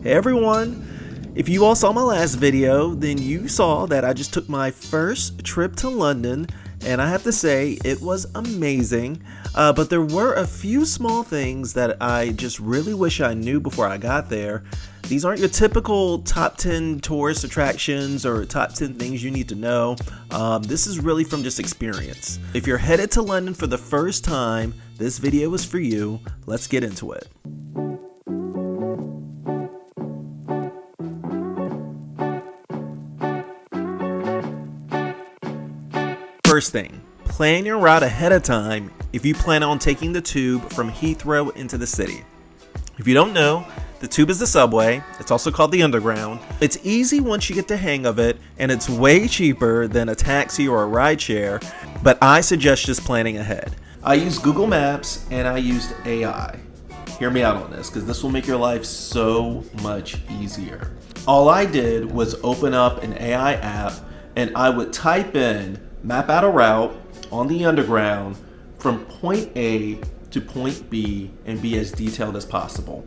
Hey everyone! If you all saw my last video, then you saw that I just took my first trip to London, and I have to say it was amazing. But there were a few small things that I just really wish I knew before I got there. These aren't your typical top 10 tourist attractions or top 10 things you need to know. This is really from just experience. If you're headed to London for the first time, this video is for you. Let's get into it. First thing, plan your route ahead of time if you plan on taking the tube from Heathrow into the city. If you don't know, the tube is the subway. It's also called the Underground. It's easy once you get the hang of it, and it's way cheaper than a taxi or a rideshare, but I suggest just planning ahead. I used Google Maps and I used AI. Hear me out on this, because this will make your life so much easier. All I did was open up an AI app and I would type in map out a route on the Underground from point A to point B and be as detailed as possible.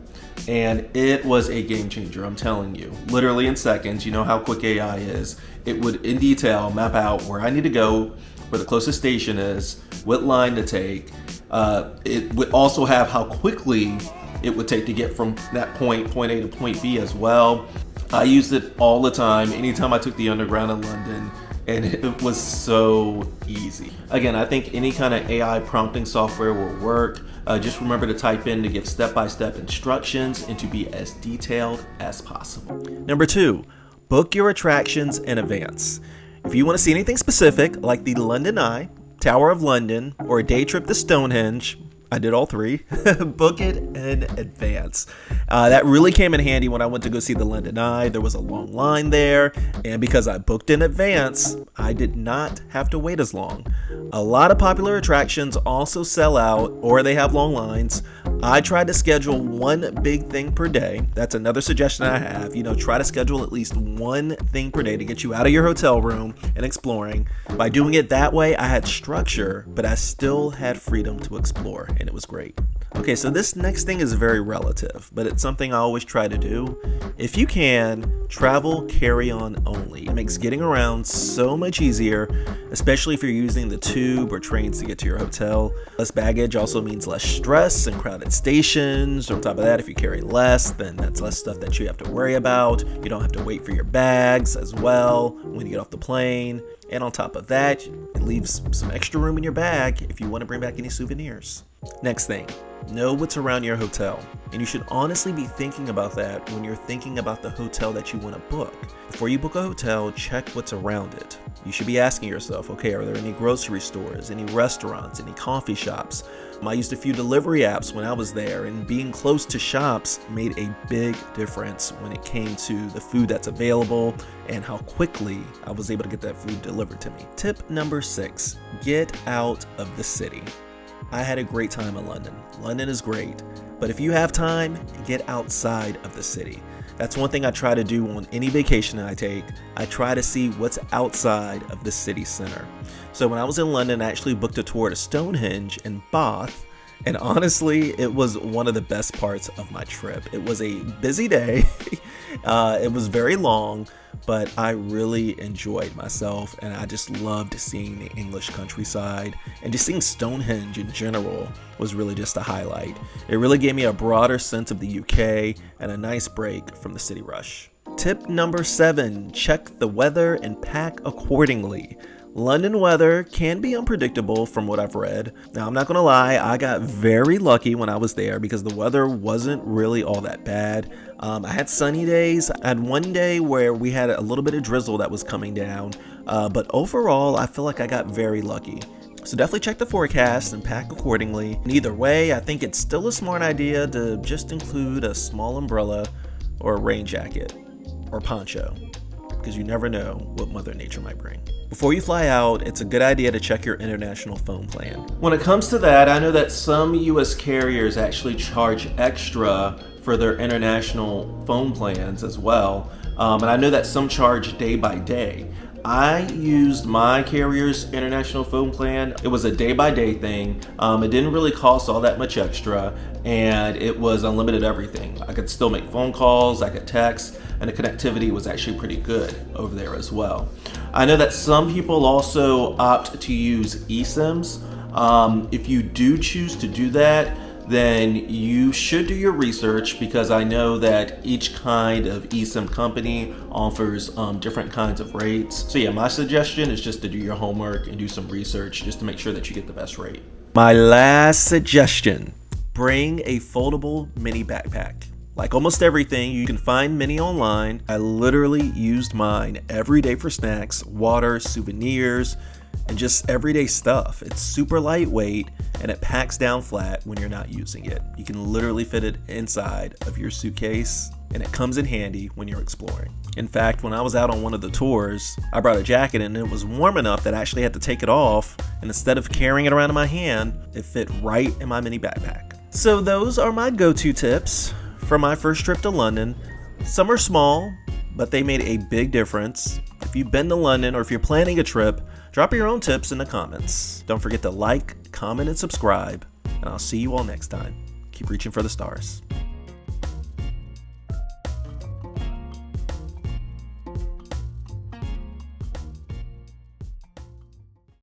And it was a game changer, I'm telling you. Literally in seconds, you know how quick AI is. It would in detail map out where I need to go, where the closest station is, what line to take. It would also have how quickly it would take to get from that point A to point B as well. I used it all the time, anytime I took the Underground in London. And it was so easy. Again, I think any kind of AI prompting software will work. Just remember to type in to give step-by-step instructions and to be as detailed as possible. Number 2, book your attractions in advance. If you want to see anything specific, like the London Eye, Tower of London, or a day trip to Stonehenge, I did all 3, book it in advance. That really came in handy when I went to go see the London Eye. There was a long line there, and because I booked in advance, I did not have to wait as long. A lot of popular attractions also sell out, or they have long lines. I tried to schedule one big thing per day. That's another suggestion I have. Try to schedule at least one thing per day to get you out of your hotel room and exploring. By doing it that way, I had structure, but I still had freedom to explore, and it was great. Okay, so this next thing is very relative, but it's something I always try to do. If you can, travel carry-on only. It makes getting around so much easier, especially if you're using the tube or trains to get to your hotel. Less baggage also means less stress and crowded stations. On top of that, if you carry less, then that's less stuff that you have to worry about. You don't have to wait for your bags as well when you get off the plane. And on top of that, it leaves some extra room in your bag if you want to bring back any souvenirs. Next thing, know what's around your hotel. And you should honestly be thinking about that when you're thinking about the hotel that you want to book. Before you book a hotel, check what's around it. You should be asking yourself, okay, are there any grocery stores, any restaurants, any coffee shops? I used a few delivery apps when I was there, and being close to shops made a big difference when it came to the food that's available and how quickly I was able to get that food delivered to me. Tip number 6, get out of the city. I had a great time in London. London is great, but if you have time, get outside of the city. That's one thing I try to do on any vacation I take. I try to see what's outside of the city center. So when I was in London, I actually booked a tour to Stonehenge and Bath, and honestly, it was one of the best parts of my trip. It was a busy day. It was very long, but I really enjoyed myself, and I just loved seeing the English countryside, and just seeing Stonehenge in general was really just a highlight. It really gave me a broader sense of the UK and a nice break from the city rush. Tip number 7, check the weather and pack accordingly. London weather can be unpredictable from what I've read. Now, I'm not going to lie, I got very lucky when I was there because the weather wasn't really all that bad. I had sunny days. I had one day where we had a little bit of drizzle that was coming down, but overall, I feel like I got very lucky. So definitely check the forecast and pack accordingly. And either way, I think it's still a smart idea to just include a small umbrella or a rain jacket or poncho, because you never know what Mother Nature might bring. Before you fly out, it's a good idea to check your international phone plan. When it comes to that, I know that some US carriers actually charge extra for their international phone plans as well. And I know that some charge day by day. I used my carrier's international phone plan. It was a day-by-day thing. It didn't really cost all that much extra, and it was unlimited everything. I could still make phone calls, I could text, and the connectivity was actually pretty good over there as well. I know that some people also opt to use eSIMs. If you do choose to do that, then you should do your research, because I know that each kind of eSIM company offers different kinds of rates. So yeah, my suggestion is just to do your homework and do some research just to make sure that you get the best rate. My last suggestion, bring a foldable mini backpack. Like almost everything, you can find mini online. I literally used mine every day for snacks, water, souvenirs, and just everyday stuff. It's super lightweight and it packs down flat when you're not using it. You can literally fit it inside of your suitcase, and it comes in handy when you're exploring. In fact, when I was out on one of the tours, I brought a jacket and it was warm enough that I actually had to take it off, and instead of carrying it around in my hand, it fit right in my mini backpack. So those are my go-to tips for my first trip to London. Some are small, but they made a big difference. If you've been to London or if you're planning a trip, drop your own tips in the comments. Don't forget to like, comment, and subscribe, and I'll see you all next time. Keep reaching for the stars.